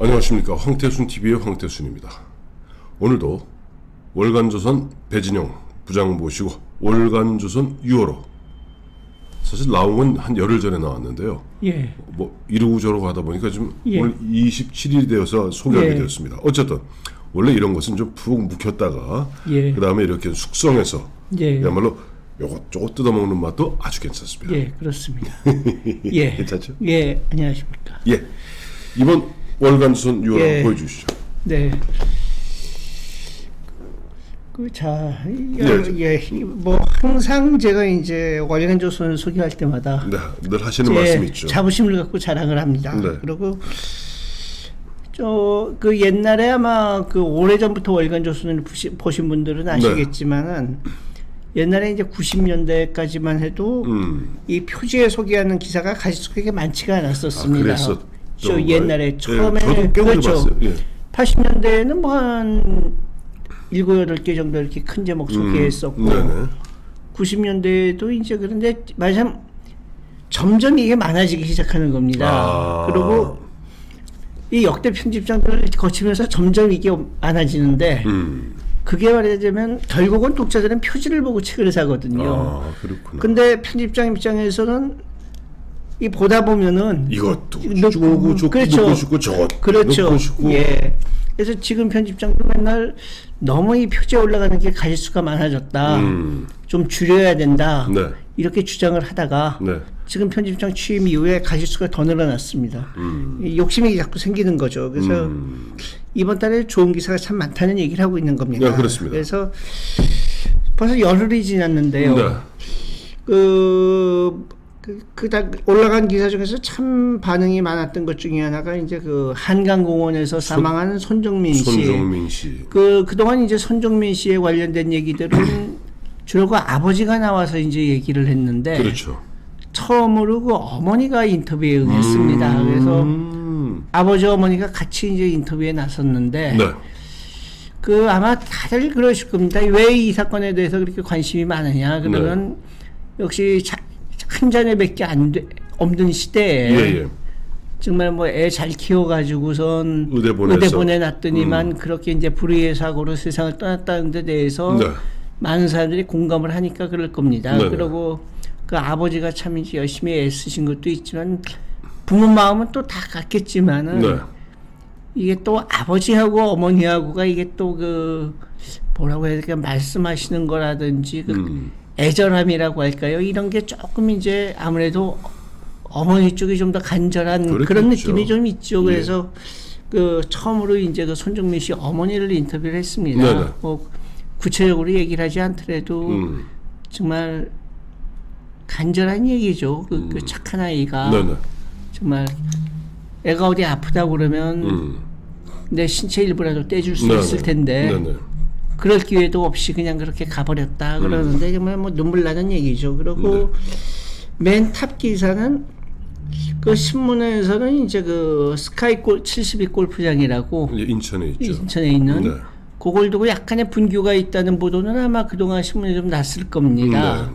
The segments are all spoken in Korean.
안녕하십니까. 황태순TV의 황태순입니다. 오늘도 월간조선 배진영 부장 모시고 월간조선 6월호, 사실 나온 건 한 열흘 전에 나왔는데요. 예. 뭐 이러고 저러고 하다 보니까 지금 오늘 27일이 되어서 소개하게 되었습니다. 어쨌든 원래 이런 것은 좀 푹 묵혔다가 그 다음에 이렇게 숙성해서 그야말로 요것저것 뜯어먹는 맛도 아주 괜찮습니다. 예, 그렇습니다. 예. 괜찮죠? 예, 안녕하십니까. 예. 이번 월간조선 6월호 보여주시죠. 네. 뭐 항상 제가 이제 월간조선을 소개할 때마다 늘 하시는 말씀이 있죠. 자부심을 갖고 자랑을 합니다. 그리고 그 옛날에 아마 그 오래전부터 월간조선을 보신 분들은 아시겠지만은 옛날에 이제 90년대까지만 해도 이 표지에 소개하는 기사가 가시수가 많지가 않았었습니다. 옛날에 처음에 그렇죠. 80년대에는 뭐 한 7, 8개 정도 이렇게 큰 제목 소개했었고 90년대에도 이제 그런데 마침 점점 이게 많아지기 시작하는 겁니다. 그리고 이 역대 편집장들을 거치면서 점점 이게 많아지는데 그게 말하자면 결국은 독자들은 표지를 보고 책을 사거든요. 그렇구나. 근데 편집장 입장에서는 이 보다 보면은 이것도 주고 넣고 싶고 저것도 그렇죠. 넣고 싶고. 예. 그래서 지금 편집장도 맨날 너무 이 표지에 올라가는 게 가짓수가 많아졌다. 좀 줄여야 된다. 이렇게 주장을 하다가 지금 편집장 취임 이후에 가짓수가 더 늘어났습니다. 욕심이 자꾸 생기는 거죠. 그래서 이번 달에 좋은 기사가 참 많다는 얘기를 하고 있는 겁니다. 그렇습니다. 그래서 벌써 열흘이 지났는데요. 올라간 기사 중에서 참 반응이 많았던 것 중에 하나가 이제 그 한강공원에서 사망한 손정민 씨. 그동안 이제 손정민 씨에 관련된 얘기들은 주로 그 아버지가 나와서 이제 얘기를 했는데. 처음으로 그 어머니가 인터뷰에 응했습니다. 그래서 아버지 어머니가 같이 이제 인터뷰에 나섰는데. 그 아마 다들 그러실 겁니다. 왜 이 사건에 대해서 그렇게 관심이 많으냐. 그러면 역시 한 자녀밖에 없는 시대에 정말 뭐 애 잘 키워가지고선 의대 보내놨더니만 그렇게 이제 불의의 사고로 세상을 떠났다는 데 대해서 많은 사람들이 공감을 하니까 그럴 겁니다. 그리고 그 아버지가 참 이제 열심히 애쓰신 것도 있지만 부모 마음은 또 다 같겠지만은 이게 또 아버지하고 어머니하고가 이게 또 그 뭐라고 해야 될까 말씀하시는 거라든지 애절함이라고 할까요? 이런 게 조금 이제 아무래도 어머니 쪽이 좀 더 간절한 그런 느낌이 좀 있죠. 그래서 그 처음으로 이제 그 손정민 씨 어머니를 인터뷰를 했습니다. 뭐 구체적으로 얘기를 하지 않더라도 정말 간절한 얘기죠. 그 착한 아이가 정말 애가 어디 아프다고 그러면 내 신체 일부라도 떼줄 수 있을 텐데 그럴 기회도 없이 그냥 그렇게 가버렸다 그러는데 정말 뭐 눈물 나는 얘기죠. 그리고 맨 탑 기사는 그 신문에서는 이제 그 스카이 72 골프장이라고 인천에 있죠. 인천에 있는 그걸 두고 약간의 분규가 있다는 보도는 아마 그동안 신문에 좀 났을 겁니다.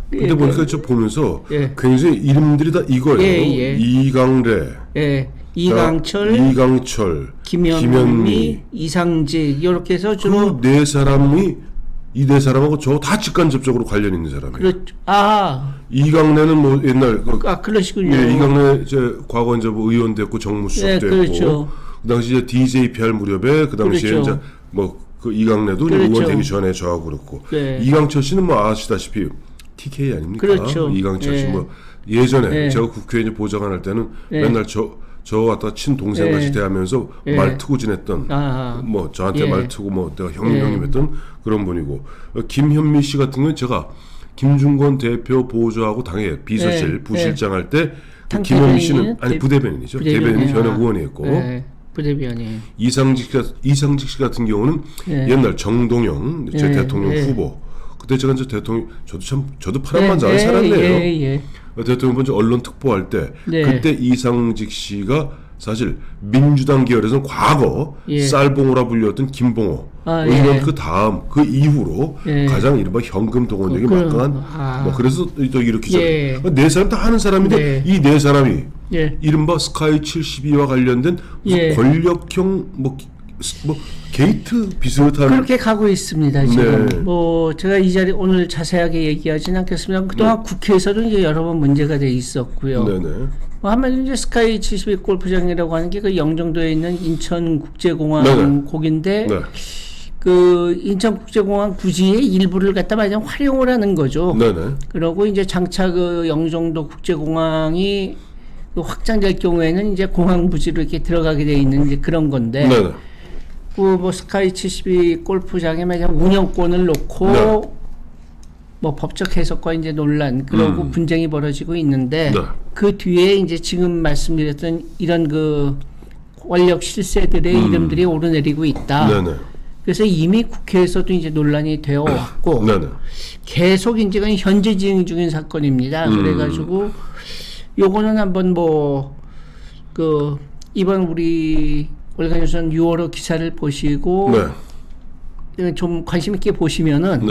근데 보니까 저 보면서 굉장히 이름들이 다 이거예요. 이강래, 이강철, 김현미, 이상직 이렇게 해서 주로 그 네 사람이 이 네 사람하고 저 다 직간접적으로 관련 있는 사람이에요. 그렇죠. 이강래는 뭐 옛날 그러시군요. 이강래 과거 이제 뭐 의원 됐고 정무수석도 했고 그 당시 이제 DJPR 무렵에 그 당시에 이제 뭐 그 이강래도 의원 되기 전에 저하고 그렇고 이강철 씨는 뭐 아시다시피 TK 아닙니까? 이강철 씨 뭐 예전에 제가 국회에 이제 보좌관 할 때는 맨날 저 왔다 친동생 같이 대하면서 말 트고 지냈던 뭐 저한테 말 트고 뭐 내가 형님 했던 그런 분이고 김현미 씨 같은 경우는 제가 김중권 대표 보좌하고 당에 비서실 부실장 할 때 김현미 씨는 부대변인이죠. 대변인이 현역 의원이었고 부대변인 이상직 씨 같은 경우는 옛날 정동영 제 대통령 후보 그때 제가 이제 대통령 저도 파란만장하게 살았네요. 대통령 먼저 언론 특보할 때 그때 이상직 씨가 사실 민주당 계열에서는 과거 쌀봉오라 불렸던 김봉호 의원 그 다음 그 이후로 가장 이른바 현금 동원력이 막강한 뭐 그래서 또 이렇게 네 사람 다 하는 사람인데 이 네 사람이 이른바 스카이 72와 관련된 무슨 권력형 뭐 게이트 비슷한 그렇게 가고 있습니다. 지금 뭐 제가 이 자리 오늘 자세하게 얘기하지는 않겠습니다. 그동안 국회에서도 이제 여러 번 문제가 돼 있었고요. 뭐 한마디로 이제 스카이 72 골프장이라고 하는 게 그 영종도에 있는 인천국제공항 곡인데 그 인천국제공항 부지의 일부를 갖다 마냥 활용을 하는 거죠. 그러고 이제 장차 그 영종도 국제공항이 그 확장될 경우에는 이제 공항 부지로 이렇게 들어가게 돼 있는 이제 그런 건데. 그 뭐 스카이 72 골프장에 마냥 운영권을 놓고 뭐 법적 해석과 이제 논란 그러고 분쟁이 벌어지고 있는데 그 뒤에 이제 지금 말씀드렸던 이런 그 권력 실세들의 이름들이 오르내리고 있다. 그래서 이미 국회에서도 이제 논란이 되어 왔고 계속 이제 현재 진행 중인 사건입니다. 그래가지고 요거는 한번 뭐 그 이번 우리 월간조선 6월호 기사를 보시고 좀 관심 있게 보시면은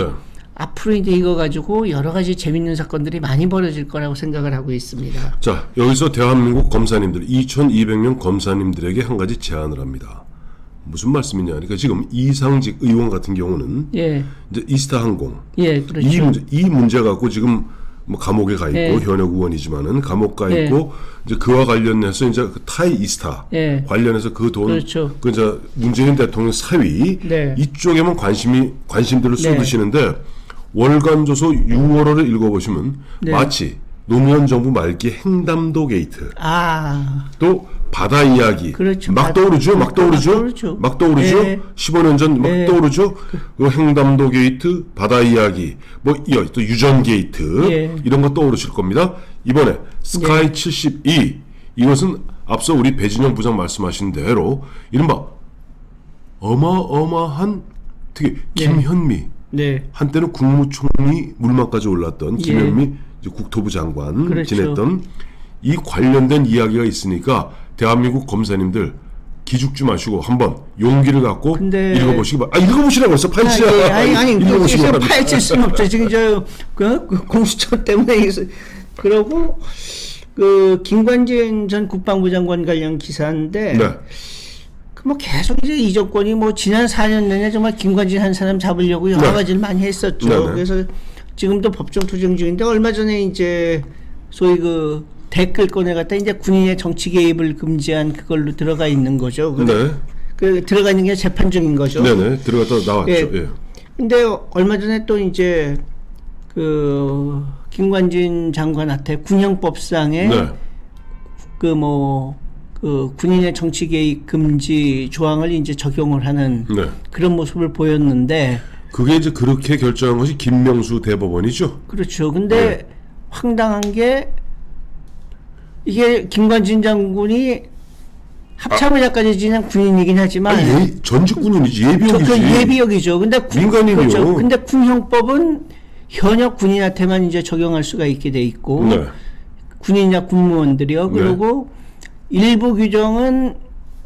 앞으로 이제 이거 가지고 여러 가지 재밌는 사건들이 많이 벌어질 거라고 생각을 하고 있습니다. 자, 여기서 대한민국 검사님들 2200명 검사님들에게 한 가지 제안을 합니다. 무슨 말씀이냐? 그러니까 지금 이상직 의원 같은 경우는 이제 이스타항공 그렇죠. 이 문제 갖고 지금 뭐 감옥에 가 있고 현역 의원이지만은 감옥 가 있고 이제 그와 관련해서 이제 그 타이 이스타 관련해서 그 돈 그 이제 문재인 대통령 사위 이쪽에만 관심들을 쏟으시는데 월간조서 6월호를 읽어보시면 마치 노무현 정부 말기 횡담도 게이트 또 바다 이야기 막 떠오르죠. 막 떠오르죠. 15년 전 막 떠오르죠. 그 횡담도 게이트, 바다 이야기, 뭐 또 유전 게이트 이런 거 떠오르실 겁니다. 이번에 스카이 72 이것은 앞서 우리 배진영 부장 말씀하신 대로 이른바 어마어마한 특히 김현미 한때는 국무총리 물망까지 올랐던 김현미 국토부 장관 지냈던 이 관련된 이야기가 있으니까 대한민국 검사님들 기죽지 마시고 한번 용기를 갖고 읽어보시기 바랍니다. 읽어보시라고 했어. 파헤치자. 아니 읽어보시기 바랍니다. 파헤칠 수는 없죠. 지금 그 공수처 때문에 그러고 그 김관진 전 국방부 장관 관련 기사인데 그 뭐 계속 이제 이 정권이 뭐 지난 4년 내내 정말 김관진 한 사람 잡으려고 여러 가지를 많이 했었죠. 그래서 지금도 법정 투쟁 중인데 얼마 전에 이제 소위 그 댓글 꺼내갔다 이제 군인의 정치 개입을 금지한 그걸로 들어가 있는 거죠. 그 들어가 있는 게 재판 중인 거죠. 들어갔다 나왔죠. 근데 얼마 전에 또 이제 그 김관진 장관한테 군형법상에 그 군인의 정치 개입 금지 조항을 이제 적용을 하는 그런 모습을 보였는데 그게 이제 그렇게 결정한 것이 김명수 대법원이죠. 그렇죠. 근데 황당한 게 이게 김관진 장군이 합참의장까지 지낸 군인이긴 하지만 전직 군인이지 예비역이지. 예비역이죠. 근데 민간인이요. 그렇죠. 근데 군형법은 현역 군인한테만 이제 적용할 수가 있게 돼 있고 군인이나 군무원들이요. 그리고 일부 규정은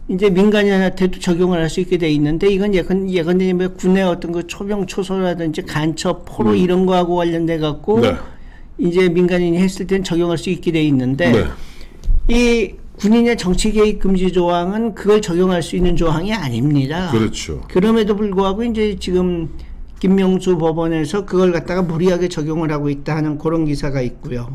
이제 민간인한테도 적용을 할 수 있게 돼 있는데 이건 예컨대 군의 어떤 그 초병 초소라든지 간첩 포로 이런 거하고 관련돼 갖고 이제 민간인이 했을 땐 적용할 수 있게 돼 있는데 이 군인의 정치 개입 금지 조항은 그걸 적용할 수 있는 조항이 아닙니다. 그렇죠. 그럼에도 불구하고 이제 지금 김명수 법원에서 그걸 갖다가 무리하게 적용을 하고 있다 하는 그런 기사가 있고요.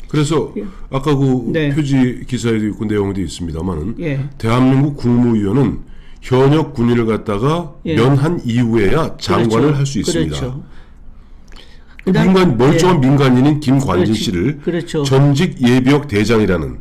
그래서 아까 그 표지 기사에도 있고 내용도 있습니다만은 대한민국 국무위원은 현역 군인을 갖다가 면한 이후에야 장관을 할 수 있습니다. 멀쩡한 민간인인 김관진 씨를 전직 예비역 대장이라는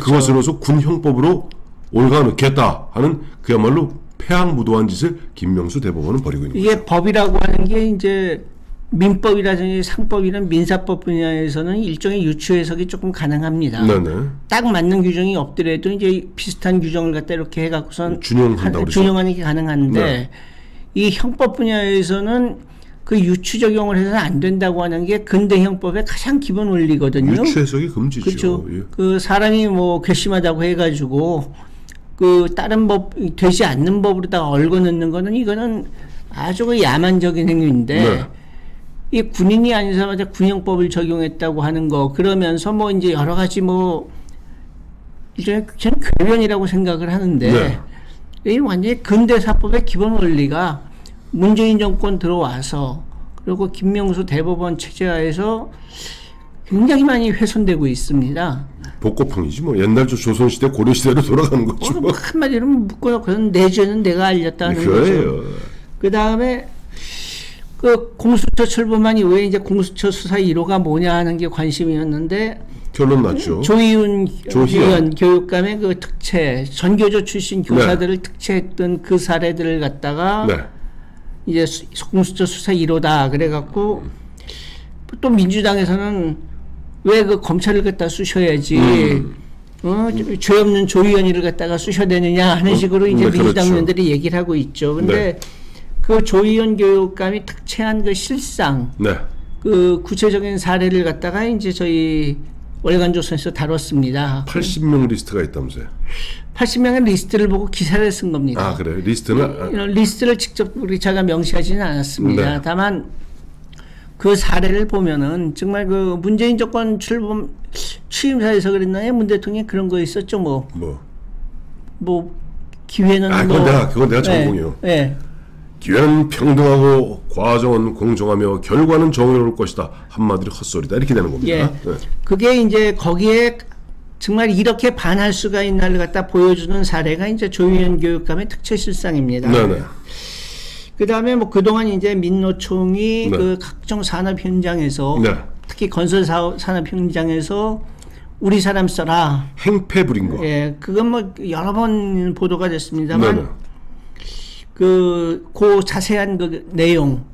그것으로서 군형법으로 올가놓겠다 하는 그야말로 폐악무도한 짓을 김명수 대법원은 벌이고 있는 거죠. 이게 법이라고 하는 게 이제 민법이라든지 상법이나 민사법 분야에서는 일종의 유추 해석이 조금 가능합니다. 딱 맞는 규정이 없더라도 이제 비슷한 규정을 갖다 이렇게 해갖고선 준용하는 게 가능한데 이 형법 분야에서는 그 유추 적용을 해서는 안 된다고 하는 게 근대형법의 가장 기본 원리거든요. 유추 해석이 금지죠. 그렇죠. 예. 그 사람이 뭐 괘씸하다고 해가지고 그 다른 법 되지 않는 법으로다가 얽어 넣는 거는 이거는 아주 그 야만적인 행위인데 네. 이 군인이 아닌 사람한테 군형법을 적용했다고 하는 거 그러면서 뭐 이제 여러 가지 뭐 일종의 저는 궤변이라고 생각을 하는데 네. 이 완전히 근대사법의 기본 원리가 문재인 정권 들어와서 그리고 김명수 대법원 체제하에서 굉장히 많이 훼손되고 있습니다. 복고풍이지 뭐 옛날 조선시대 고려시대로 돌아가는 거죠. 뭐 한마디로 묶어놓고는 내 죄는 내가 알렸다는 거죠. 그 다음에 그 공수처 출범한 이후에 이제 공수처 수사 1호가 뭐냐 하는 게 관심이었는데 결론 났죠. 조희연 교육감의 그 특채 전교조 출신 교사들을 네. 특채했던 그 사례들을 갖다가 네. 이제 공수처 수사 1호다 그래갖고 또 민주당에서는 왜 그 검찰을 갖다 쑤셔야지 죄 없는 조희연이를 갖다가 쑤셔야 되느냐 하는 식으로 이제 네, 민주당 그렇죠. 의원들이 얘기를 하고 있죠. 근데 네. 그 조희연 교육감이 특채한 그 실상 네. 그 구체적인 사례를 갖다가 이제 저희 월간조선에서 다뤘습니다. 80명 리스트가 있다면서요? 80명의 리스트를 보고 기사를 쓴 겁니다. 아, 그래요? 리스트는? 리스트를 직접 우리 제가 명시하지는 않았습니다. 네. 다만 그 사례를 보면은 정말 그 문재인 정권 취임사에서 그랬나요? 문 대통령이 그런 거 있었죠, 뭐 기회는 그건 내가 전공이요. 네. 기회는 평등하고 과정은 공정하며 결과는 정의로울 것이다. 한마디로 헛소리다. 이렇게 되는 겁니다. 예. 네. 그게 이제 거기에 정말 이렇게 반할 수가 있나를 갖다 보여주는 사례가 이제 조희연 교육감의 특채 실상입니다. 네네. 그 다음에 뭐 그동안 이제 민노총이 네. 그 각종 산업 현장에서 네. 특히 건설 산업 현장에서 우리 사람 써라. 행패 부린 거. 예. 그건 뭐 여러 번 보도가 됐습니다만 네네. 그 자세한 그 내용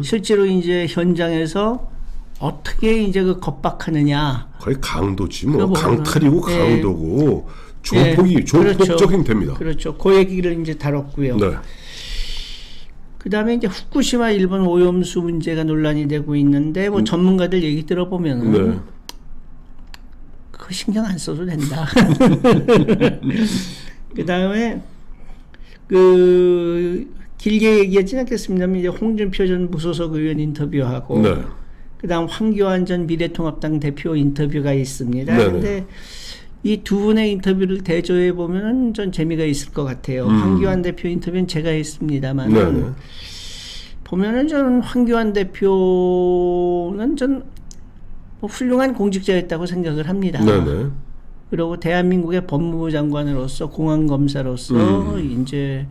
실제로 이제 현장에서 어떻게 이제 그 겁박하느냐. 거의 강도지 뭐. 강탈이고 강도고 조폭이 조폭적 행태입니다. 그렇죠. 그 얘기를 이제 다뤘고요. 네. 그 다음에 이제 후쿠시마 일본 오염수 문제가 논란이 되고 있는데 뭐 전문가들 얘기 들어보면은 네. 그거 신경 안 써도 된다. 그 다음에 그 길게 얘기하지는 않겠습니다만 이제 홍준표 전 무소속 의원 인터뷰하고 네. 그다음 황교안 전 미래통합당 대표 인터뷰가 있습니다. 네네. 그런데 이 두 분의 인터뷰를 대조해 보면은 좀 재미가 있을 것 같아요. 황교안 대표 인터뷰는 제가 했습니다만 보면은 저는 황교안 대표는 좀 뭐 훌륭한 공직자였다고 생각을 합니다. 네네. 그리고 대한민국의 법무부 장관으로서 공안검사로서 이제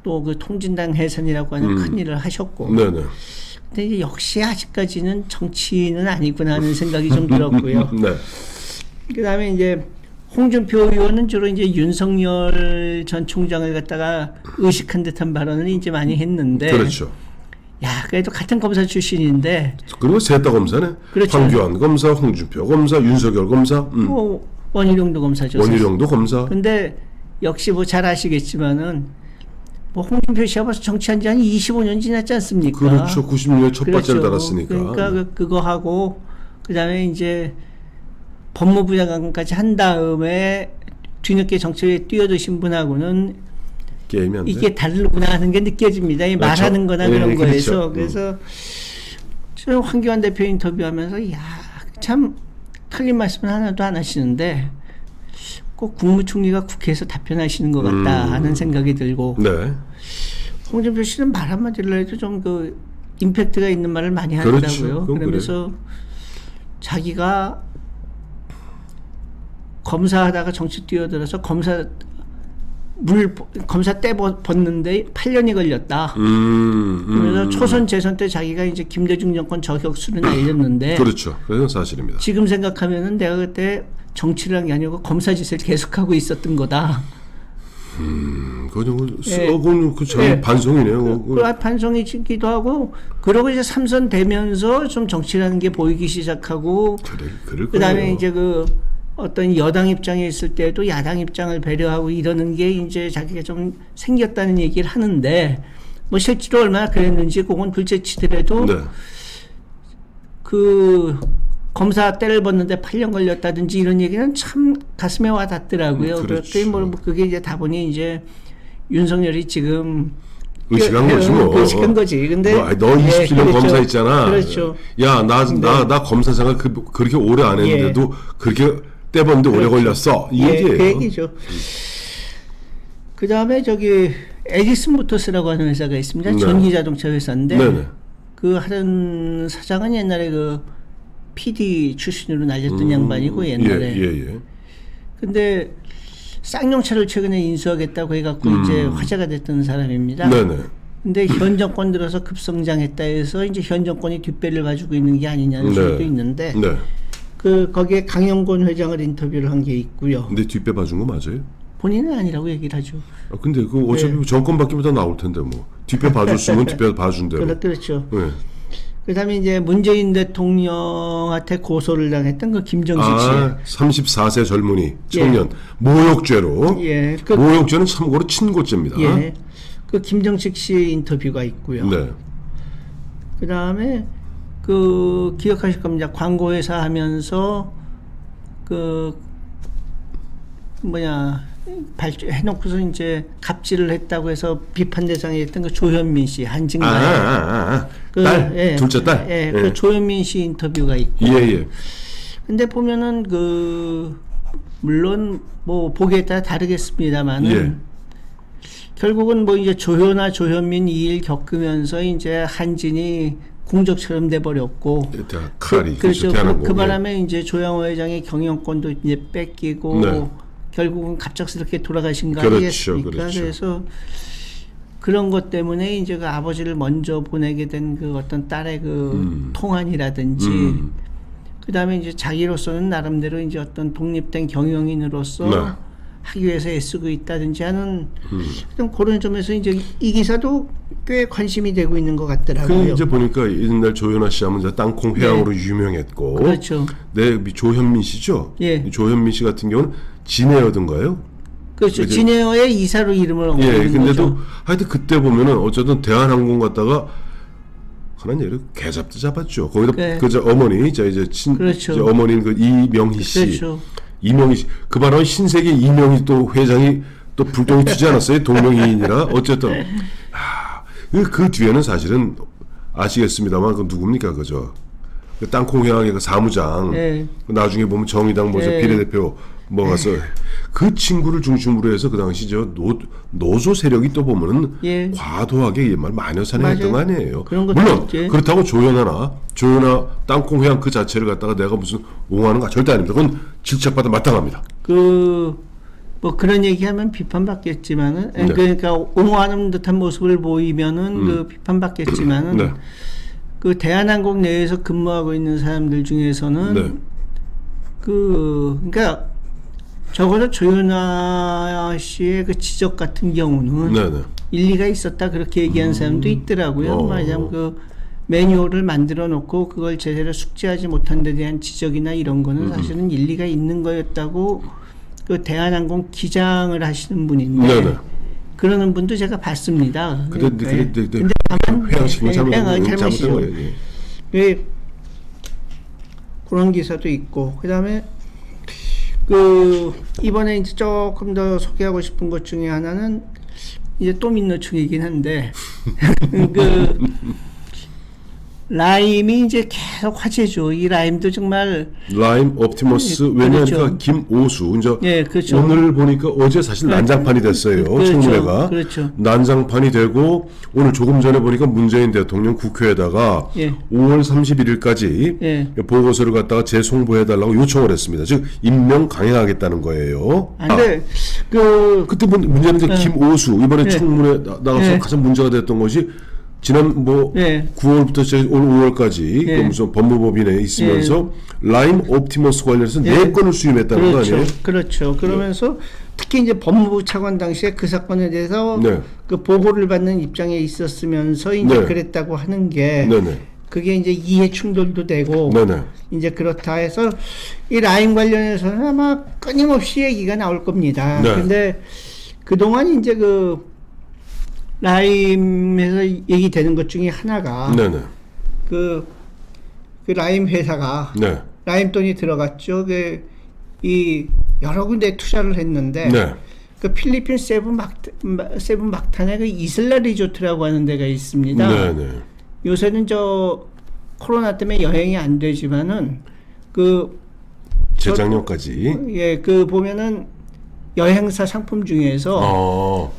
또 그 통진당 해산이라고 하는 큰 일을 하셨고. 네네. 근데 이제 역시 아직까지는 정치인은 아니구나 하는 생각이 좀 들었고요. 네. 그다음에 이제 홍준표 의원은 주로 이제 윤석열 전 총장을 갖다가 의식한 듯한 발언을 이제 많이 했는데. 그렇죠. 야, 그래도 같은 검사 출신인데. 그리고 셋 다 검사네. 그렇죠. 황교안 검사, 홍준표 검사, 윤석열 검사. 뭐 원희룡도 검사죠. 원희룡도 검사. 근데 역시 뭐 잘 아시겠지만은 뭐 홍준표 씨가 벌써 정치한 지 한 25년 지났지 않습니까? 그렇죠. 90년에 첫 그렇죠. 발자를 달았으니까. 그러니까 그거 하고 그다음에 이제 법무부 장관까지 한 다음에 뒤늦게 정치에 뛰어드신 분하고는 게임이 안 돼. 이게 다르구나 하는 게 느껴집니다. 이 그렇죠. 말하는 거나 네, 그런 그렇죠. 거에서. 그래서 저 황교안 대표 인터뷰하면서 야, 참 틀린 말씀은 하나도 안 하시는데 꼭 국무총리가 국회에서 답변하시는 것 같다 하는 생각이 들고. 네. 홍준표 씨는 말 한마디로 해도 좀 그 임팩트가 있는 말을 많이 하더라고요. 그렇죠. 그러면서 자기가 검사하다가 정치 뛰어들어서 검사 때 벗는데 8년이 걸렸다. 그래서 초선 재선 때 자기가 이제 김대중 정권 저격수를 날렸는데. 그렇죠. 그건 사실입니다. 지금 생각하면은 내가 그때 정치를 한 게 아니고 검사 짓을 계속하고 있었던 거다. 그건 참 반성이네요. 반성이기도 하고, 그러고 이제 삼선 되면서 좀 정치라는 게 보이기 시작하고, 그다음에 이제 그 어떤 여당 입장에 있을 때도 야당 입장을 배려하고 이러는 게 이제 자기가 좀 생겼다는 얘기를 하는데, 뭐 실제로 얼마나 그랬는지 그건 둘째 치더라도 네. 그 검사 때를 벗는데 8년 걸렸다든지 이런 얘기는 참 가슴에 와닿더라고요. 그렇죠. 뭐 그게 이제 다보니 이제 윤석열이 지금 의식한 거지 뭐. 의식한 거지. 근데 너 27년 그렇죠. 검사 있잖아. 그렇죠. 야, 나 검사 생활 그렇게 오래 안 했는데도 그렇게 떼봤는데 오래 걸렸어. 이 얘기예요. 그 얘기죠. 그 다음에 저기 에디슨 모터스라고 하는 회사가 있습니다. 네. 전기 자동차 회사인데 네네. 그 하던 사장은 옛날에 그 PD 출신으로 날렸던 양반이고 옛날에. 예. 근데 쌍용차를 최근에 인수하겠다고 해갖고 이제 화제가 됐던 사람입니다. 네네. 근데 현 정권 들어서 급성장했다 해서 이제 현 정권이 뒷배를 봐주고 있는 게 아니냐는 소리도 있는데 네. 거기에 강영권 회장을 인터뷰를 한 게 있고요. 근데 뒷배 봐준 거 맞아요? 본인은 아니라고 얘기를 하죠. 근데 그 어차피 정권 바뀌면 다 나올 텐데 뭐 뒷배 봐줬으면 뒷배 봐준대로. 그렇죠. 네. 그다음에 이제 문재인 대통령한테 고소를 당했던 그 김정식 씨. 34세 젊은이 청년 모욕죄로. 예. 모욕죄는 참고로 친고죄입니다. 예. 그 김정식 씨 인터뷰가 있고요. 네. 그다음에 그 기억하실 겁니다. 광고회사 하면서 그 해놓고서 이제 갑질을 했다고 해서 비판 대상이 됐던 그 조현민 씨 한증가에 딸 둘째 딸. 그 조현민 씨 인터뷰가 있고. 예. 근데 보면은 그 물론 뭐 보기에 따라 다르겠습니다만은 결국은 뭐 이제 조효나 조현민 이 일 겪으면서 이제 한진이 공적처럼 돼버렸고. 그렇죠. 그 바람에 이제 조양호 회장의 경영권도 이제 뺏기고. 네. 결국은 갑작스럽게 돌아가신 거 아니겠습니까? 그래서 그런 것 때문에 이제 그 아버지를 먼저 보내게 된 그 어떤 딸의 그 통한이라든지 그 다음에 이제 자기로서는 나름대로 이제 어떤 독립된 경영인으로서 하기 위해서 애쓰고 있다든지 하는 그런 점에서 이제 이 기사도 꽤 관심이 되고 있는 것 같더라고요. 그 이제 보니까 옛날 조현아 씨 하면 이제 땅콩 회항으로 유명했고. 그렇죠. 조현민 씨죠. 예. 조현민 씨 같은 경우는 진에어든가요? 그렇죠. 진에어의 이사로 이름을 얻고 있는 근데도 거죠. 하여튼 그때 보면은 어쨌든 대한항공 갔다가 하는 얘기를 개잡도 잡았죠. 거기다 그 어머니 이제 그렇죠. 이제 어머니인 그 이명희 씨. 그렇죠. 이명희 씨. 그 바로 신세계 이명희 또 회장이 또 불똥이 튀지 않았어요? 동명이인이라. 어쨌든 그 뒤에는 사실은 아시겠습니다만 그 누굽니까 그죠? 그 땅콩 회항의 그 사무장. 나중에 보면 정의당 비례대표 가서 그 친구를 중심으로 해서 그 당시 노조 세력이 또 보면은 과도하게 마녀 사냥했던 거 아니에요. 물론 그렇다고 조연아 땅콩 회항 그 자체를 갖다가 내가 무슨 옹호하는 거 절대 아닙니다. 그건 질책받아 마땅합니다. 뭐 그런 얘기하면 비판받겠지만은 그러니까 옹호하는 듯한 모습을 보이면은 그 비판받겠지만은 그 대한항공 내에서 근무하고 있는 사람들 중에서는 그러니까 적어도 조윤아 씨의 그 지적 같은 경우는 일리가 있었다 그렇게 얘기하는 사람도 있더라고요. 말하자면 그 매뉴얼을 만들어 놓고 그걸 제대로 숙지하지 못한 데 대한 지적이나 이런 거는 사실은 일리가 있는 거였다고 그 대한항공 기장을 하시는 분인데 그러는 분도 제가 봤습니다. 근데 다만 회항식을 잘못된 거예요. 그런 기사도 있고 그다음에 이번에 이제 조금 더 소개하고 싶은 것 중에 하나는 이제 또 민노총이긴 한데 라임이 이제 계속 화제죠. 이 라임도 정말 라임 옵티머스 왜냐하면 김오수 이제 오늘 보니까 어제 사실 난장판이 됐어요. 청문회가 난장판이 되고 오늘 조금 전에 보니까 문재인 대통령 국회에다가 5월 31일까지 보고서를 갖다가 재송부해달라고 요청을 했습니다. 즉 임명 강행하겠다는 거예요. 근데 그때 문제는 김오수 이번에 청문회 나가서 가장 문제가 됐던 것이 지난 9월부터 올 5월까지 무슨 법무법인에 있으면서 라임 옵티머스 관련해서 4건을 수임했다는 거 아니에요? 그렇죠. 그러면서 특히 이제 법무부 차관 당시에 그 사건에 대해서 그 보고를 받는 입장에 있었으면서 이제 그랬다고 하는 게 그게 이제 이해 충돌도 되고 이제 그렇다 해서 이 라임 관련해서는 아마 끊임없이 얘기가 나올 겁니다. 근데 그동안 이제 라임에서 얘기되는 것 중에 하나가 네네. 그 라임 회사가 네. 라임 돈이 들어갔죠. 이 여러 군데 투자를 했는데 네. 그 필리핀 세부 막탄에 그 이슬라 리조트라고 하는 데가 있습니다. 네네. 요새는 저 코로나 때문에 여행이 안 되지만은 그 재작년까지 예, 그 보면은 여행사 상품 중에서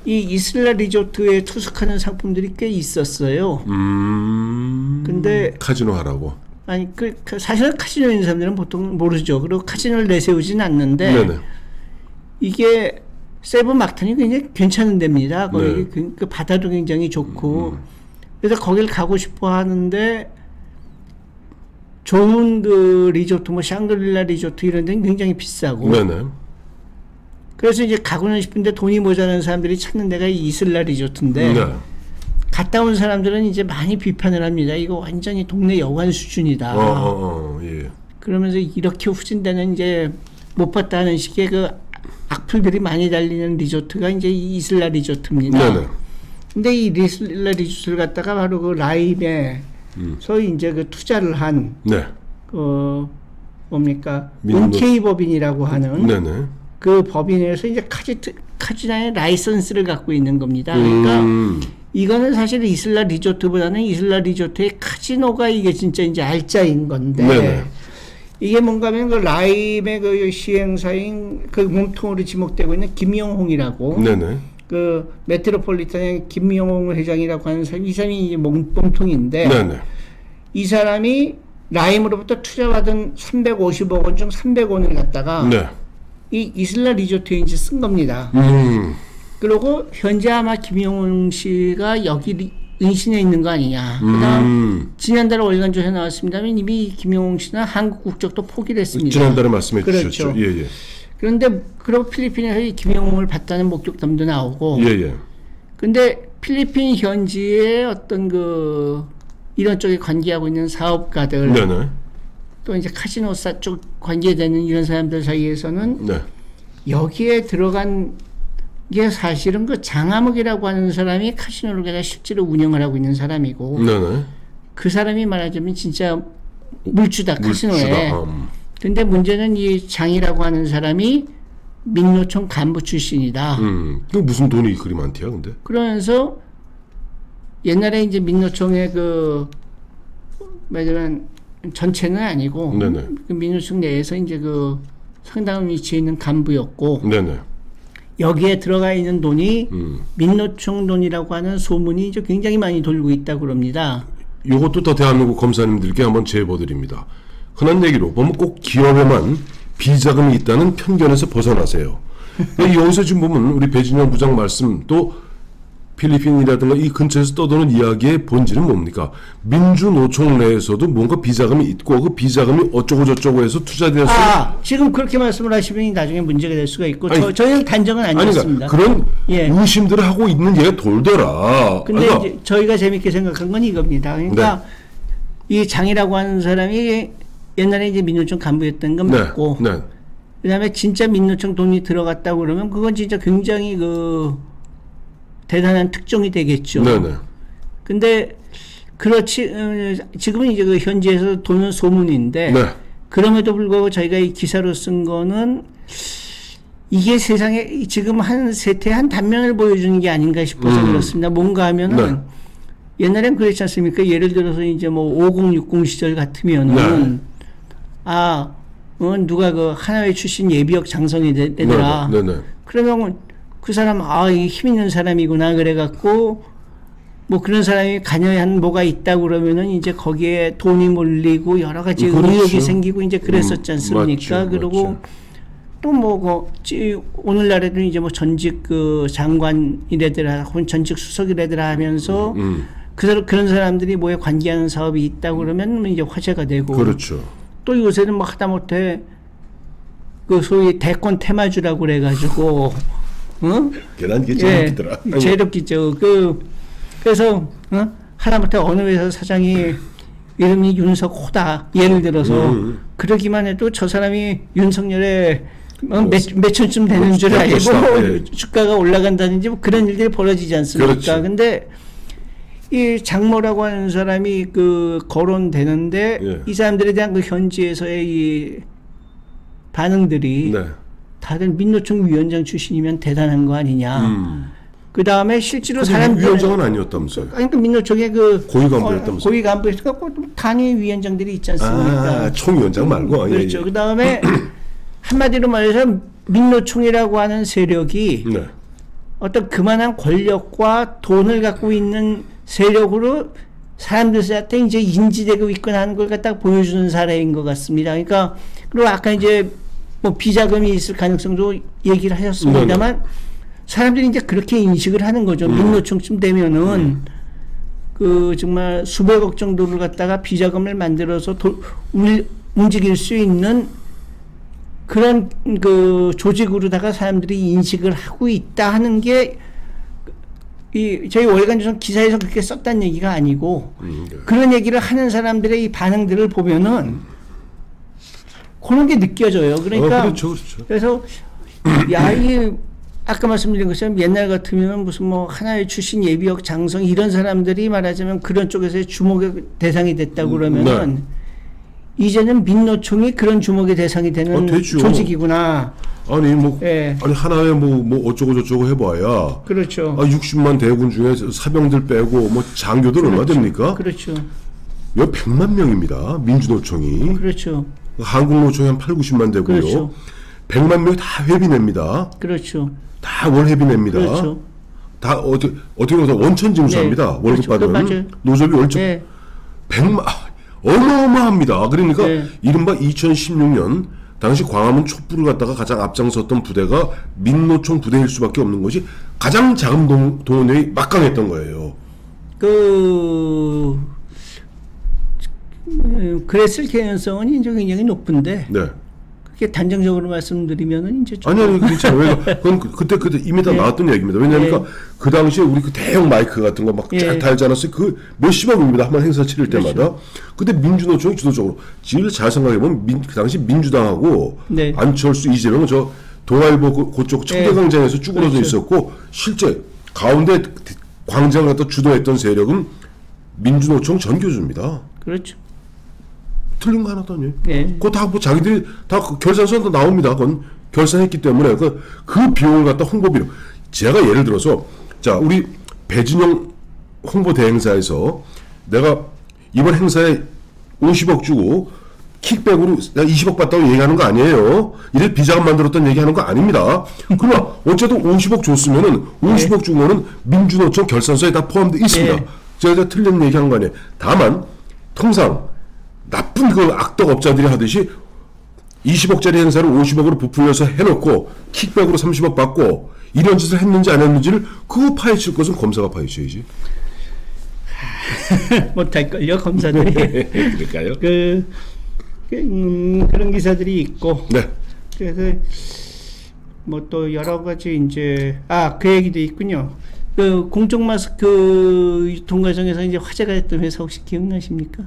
이 이슬라 리조트에 투숙하는 상품들이 꽤 있었어요. 근데 카지노 하라고. 아니 사실은 카지노 있는 사람들은 보통 모르죠. 그리고 카지노를 내세우진 않는데 네네. 이게 세부 막탄이 굉장히 괜찮은 데입니다. 거기 네. 그 바다도 굉장히 좋고 그래서 거길 가고 싶어 하는데 좋은 그 리조트 뭐 샹그릴라 리조트 이런 데는 굉장히 비싸고 네네. 그래서 이제 가고는 싶은데 돈이 모자라는 사람들이 찾는 데가 이슬라 리조트인데 네. 갔다 온 사람들은 이제 많이 비판을 합니다. 이거 완전히 동네 여관 수준이다. 예. 그러면서 이렇게 후진되는 이제 못 봤다는 식의 그 악플들이 많이 달리는 리조트가 이제 이 이슬라 리조트입니다. 네네. 근데 이 이슬라 리조트를 갖다가 바로 그 라임에 소위 이제 그 투자를 한 네. 뭡니까 은케이 법인이라고 하는 네네. 그 법인에서 이제 카지노의 라이선스를 갖고 있는 겁니다. 그러니까 이거는 사실 이슬라 리조트보다는 이슬라 리조트의 카지노가 이게 진짜 이제 알짜인 건데 네네. 이게 뭔가 하면 그 라임의 그 시행사인 그 몸통으로 지목되고 있는 김영홍이라고 네네. 그 메트로폴리탄의 김영홍 회장이라고 하는 사람, 이 사람이 이제 몸통인데 네네. 이 사람이 라임으로부터 투자받은 350억 원 중 300원을 갖다가 네. 이 이슬라 리조트에 이제 쓴 겁니다. 그리고 현재 아마 김영웅 씨가 여기 은신해 있는 거 아니냐. 그다음 지난달에 월간조사에 나왔습니다만 이미 김영웅 씨는 한국 국적도 포기를 했습니다. 지난달에 말씀해 그렇죠. 주셨죠. 예예. 그런데 그리고 필리핀에서 이 김영웅을 봤다는 목격담도 나오고. 예예. 근데 필리핀 현지의 어떤 그 이런 쪽에 관계하고 있는 사업가들. 네네. 또 이제 카지노사 쪽 관계되는 이런 사람들 사이에서는 네. 여기에 들어간 게 사실은 그 장하목이라고 하는 사람이 카지노를 갖다 실제로 운영을 하고 있는 사람이고 네네. 그 사람이 말하자면 진짜 물주다 카지노에. 근데 문제는 이 장이라고 하는 사람이 민노총 간부 출신이다. 그 무슨 돈이 그리 많대요, 근데? 그러면서 옛날에 이제 민노총의 그 말하자면 전체는 아니고 네네. 그 민노총 내에서 이제 그 상당한 위치에 있는 간부였고 네네. 여기에 들어가 있는 돈이 민노총 돈이라고 하는 소문이 이제 굉장히 많이 돌고 있다고 그럽니다. 이것도 더 대한민국 검사님들께 한번 제보드립니다. 흔한 얘기로 보면 꼭 기업에만 비자금이 있다는 편견에서 벗어나세요. 여기서 지금 보면 우리 배진영 부장 말씀 또 필리핀이라든가 이 근처에서 떠도는 이야기의 본질은 뭡니까? 민주노총 내에서도 뭔가 비자금이 있고 그 비자금이 어쩌고 저쩌고 해서 투자되었을 지금 그렇게 말씀을 하시면 나중에 문제가 될 수가 있고 저희는 단정은 아니었습니다. 그러니까 그런 의심들을 하고 있는 얘기가 돌더라. 근데 그러니까, 이제 저희가 재밌게 생각한 건 이겁니다. 그러니까 이 장이라고 하는 사람이 옛날에 이제 민노총 간부였던 건 맞고 그다음에 진짜 민노총 돈이 들어갔다고 그러면 그건 진짜 굉장히 그 대단한 특종이 되겠죠. 네네. 근데 그렇지 지금은 이제 그 현지에서 도는 소문인데 그럼에도 불구하고 저희가 이 기사로 쓴 거는 이게 세상에 지금 한 세태의 한 단면을 보여주는 게 아닌가 싶어서 그렇습니다. 뭔가 하면은 옛날엔 그랬지 않습니까? 예를 들어서 이제 뭐 5060 시절 같으면은 누가 그 하나회 출신 예비역 장성이 되더라. 그러면 그 사람 이 힘 있는 사람이구나 그래갖고 뭐 그런 사람이 관여한 뭐가 있다고 그러면은 이제 거기에 돈이 몰리고 여러 가지 의혹이 생기고 이제 그랬었지 않습니까? 그리고 또 뭐 오늘날에도 이제 뭐 전직 그 장관이래더라 혹은 전직 수석이래더라 하면서 그런 사람들이 뭐에 관계하는 사업이 있다고 그러면 이제 화제가 되고 또 요새는 뭐 하다못해 그 소위 대권 테마주라고 그래가지고 계란 제일 웃기더라. 제일 웃기죠. 그래서 하다못해 어느 회사 사장이 이름이 윤석호다. 예를 들어서 그러기만 해도 저 사람이 윤석열의 몇 천쯤 되는 줄 알고 예. 주가가 올라간다든지 뭐 그런 일들이 벌어지지 않습니까? 그렇죠. 근데 이 장모라고 하는 사람이 그 거론되는데 예. 이 사람들에 대한 그 현지에서의 이 반응들이 네. 다들 민노총 위원장 출신이면 대단한 거 아니냐. 그 다음에 실제로 사람 위원장은 아니었다면서요? 그러니까 민노총의 그 고위 간부였다면서요? 고위 간부에서 단위 위원장들이 있지 않습니까? 총위원장 말고. 그렇죠. 예, 예. 그 다음에 한마디로 말해서 민노총이라고 하는 세력이 네. 어떤 그만한 권력과 돈을 갖고 있는 세력으로 사람들한테 이제 인지되고 있거나 하는 걸 갖다 보여주는 사례인 것 같습니다. 그러니까 그리고 아까 이제 뭐 비자금이 있을 가능성도 얘기를 하셨습니다만 사람들이 이제 그렇게 인식을 하는 거죠. 민노총쯤 되면은 그 정말 수백억 정도를 갖다가 비자금을 만들어서 움직일 수 있는 그런 그 조직으로다가 사람들이 인식을 하고 있다 하는 게 이 저희 월간조선 기사에서 그렇게 썼다는 얘기가 아니고 네. 그런 얘기를 하는 사람들의 이 반응들을 보면은 그런 게 느껴져요. 그러니까 그렇죠, 그렇죠. 그래서 야, 이 아까 말씀드린 것처럼 옛날 같으면 무슨 뭐 하나의 출신 예비역 장성 이런 사람들이 말하자면 그런 쪽에서의 주목의 대상이 됐다고 그러면은 네. 이제는 민노총이 그런 주목의 대상이 되는 조직이구나. 아니 뭐 예. 아니 하나에 뭐 어쩌고 저쩌고 해봐야 그렇죠. 60만 대군 중에 사병들 빼고 뭐 장교들 그렇죠. 얼마 됩니까? 그렇죠. 몇 100만 명입니다. 민주노총이. 그렇죠. 한국노총이 한 8, 90만 되고요. 그렇죠. 100만 명이 다 회비 냅니다. 그렇죠. 다 월 회비 냅니다. 그렇죠. 다 어떻게 보면 원천 징수합니다. 네. 월급 그렇죠. 받으면 노조비 월급 네. 100만 어마어마합니다. 그러니까 네. 이른바 2016년 당시 광화문 촛불을 갖다가 가장 앞장섰던 부대가 민노총 부대일 수밖에 없는 것이 가장 작은 동원력이 막강했던 거예요. 그랬을 개연성은 이제 굉장히 높은데 네. 그게 단정적으로 말씀드리면은 이제 아니 괜찮아요. 왜 그건 그때 이미 다 네. 나왔던 얘기입니다. 왜냐하니까 네. 그 당시에 우리 그 대형 마이크 같은 거 막 쫙 달지 않았어요. 그 몇십억입니다. 한번 행사 치를 때마다. 그렇죠. 근데 민주노총이 주도적으로 제일 잘 생각해보면 그 당시 민주당하고 네. 안철수 이재명은 저 동아일보 그쪽 청대광장에서 쭈그러져 그렇죠. 있었고 실제 가운데 광장을 갖다 주도했던 세력은 민주노총 전교조입니다. 그렇죠. 틀린 거 하나도 아니에요. 네. 그거 다 뭐 자기들이 다 결산서도 나옵니다. 그건 결산했기 때문에 그 비용을 갖다 홍보비로. 제가 예를 들어서 자 우리 배진영 홍보 대행사에서 내가 이번 행사에 50억 주고 킥백으로 내가 20억 받다고 얘기하는 거 아니에요. 이래 비자금 만들었다는 얘기하는 거 아닙니다. 그러면 어쨌든 50억 줬으면은 50억 준 거는 민주노총 결산서에 다 포함되어 있습니다. 네. 제가 틀린 얘기하는 거 아니에요. 다만 통상 나쁜 그 악덕업자들이 하듯이 20억짜리 행사를 50억으로 부풀려서 해놓고 킥백으로 30억 받고 이런 짓을 했는지 안 했는지를 그거 파헤칠 것은 검사가 파헤쳐야지. 못할걸요 검사들이. 그럴까요? 그런 기사들이 있고. 네. 그래서 뭐 또 여러 가지 이제 그 얘기도 있군요. 그 공적 마스크 유통 과정에서 이제 화제가 됐던 회사 혹시 기억나십니까?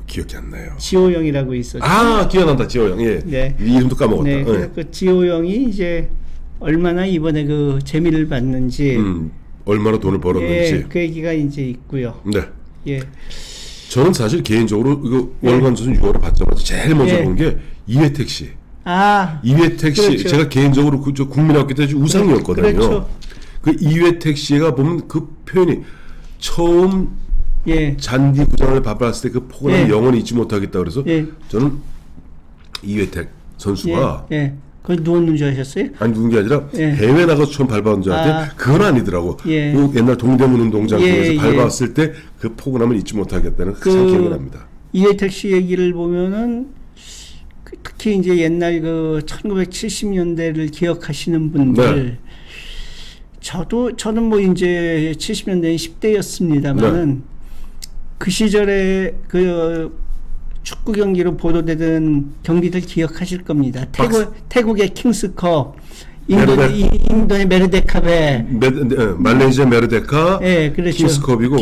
기억이 안 나요. 지호영이라고 있었죠. 기억난다. 지호영. 예. 네. 이름도 까먹었다. 네. 그래서 그 지호영이 이제 얼마나 이번에 그 재미를 받는지, 얼마나 돈을 벌었는지. 예, 그 얘기가 이제 있고요. 네. 예. 저는 사실 개인적으로 이거 월간조선 6월에 받자마자 제일 먼저 본 게 이회택 씨. 이회택 씨. 그렇죠. 제가 개인적으로 저 국민학교 때 우상이었거든요. 그렇죠. 그 이회택 씨가 보면 그 표현이 처음 잔디 구장을 밟았을 때 그 포근함을 영원히 잊지 못하겠다 그래서 저는 이회택 선수가 거기 누웠는 줄 아셨어요? 아니 누운 게 아니라 해외 나가서 처음 밟았는 줄 알았는데 그건 아니더라고. 그 옛날 동대문 운동장 쪽에서 밟았을 때 그 포근함을 잊지 못하겠다는 참 기억이 납니다. 이회택 씨 얘기를 보면은 특히 이제 옛날 그 1970년대를 기억하시는 분들 저는 뭐 이제 70년대는 10대였습니다만은 그 시절에 그 축구 경기로 보도되던 경기들 기억하실 겁니다. 태국의 킹스컵, 인도의 메르데캅에, 말레이시아 메르데카, 그렇죠. 킹스컵이고,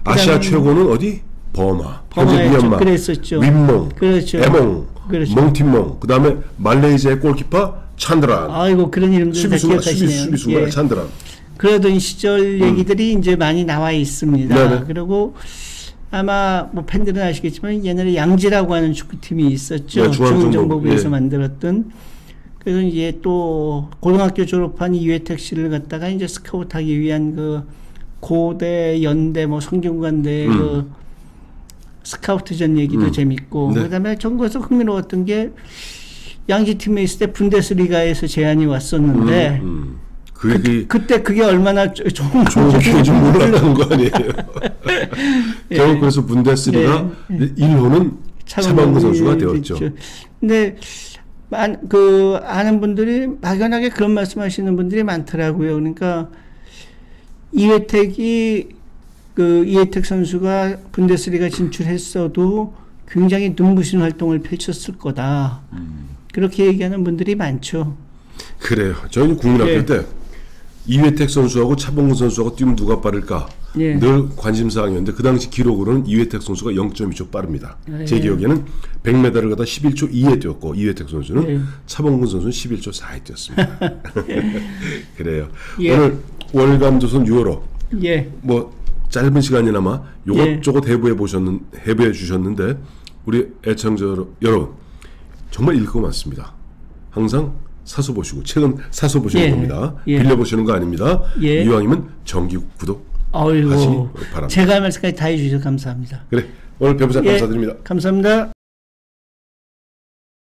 아시아 최고는 어디? 버마, 현재 미얀마, 그랬었죠. 윈몽, 그렇죠. 에몽, 그렇죠. 멍팀멍, 그 다음에 말레이시아의 골키퍼 찬드란. 아이고 그런 이름들 다 기억하시네요. 수비수가 예. 찬드란. 그러던 시절 얘기들이 이제 많이 나와 있습니다. 네네. 그리고 아마 뭐 팬들은 아시겠지만 옛날에 양지라고 하는 축구팀이 있었죠. 네, 중앙정보부에서 예. 만들었던. 그래서 이제 또 고등학교 졸업한 이회택 씨를 갖다가 이제 스카우트하기 위한 그 고대, 연대, 뭐 성균관대 그 스카우트전 얘기도 재밌고, 네. 그다음에 전국에서 흥미로웠던 게 양지팀에 있을 때 분데스리가에서 제안이 왔었는데. 그때 그게 얼마나 좋은 건지 몰랐다는 거 아니에요. 결국 그래서 분데스리가 1호는 차범근 선수가 되었죠. 근데 그 아는 분들이 막연하게 그런 말씀하시는 분들이 많더라고요. 그러니까 이회택 선수가 분데스리가 진출했어도 굉장히 눈부신 활동을 펼쳤을 거다. 그렇게 얘기하는 분들이 많죠. 그래요. 저희는 국민학교 때 이회택 선수하고 차범근 선수하고 뛰면 누가 빠를까 늘 관심사항이었는데 그 당시 기록으로는 이회택 선수가 0.2초 빠릅니다. 제 기억에는 100m를 갖다 11초 2에 뛰었고 이회택 선수는 차범근 선수는 11초 4에 뛰었습니다. 그래요. 오늘 월간조선 유월호 뭐 짧은 시간이나마 요것저것 해부해 주셨는데 우리 애청자 여러분 정말 읽을 거 많습니다. 항상 사서 보시고 책은 사서 보시는 겁니다. 빌려보시는 거 아닙니다. 이왕이면 정기 구독 하시기 바랍니다. 제가 할 말씀까지 다 해주셔서 감사합니다. 그래 오늘 배부장 감사드립니다. 감사합니다.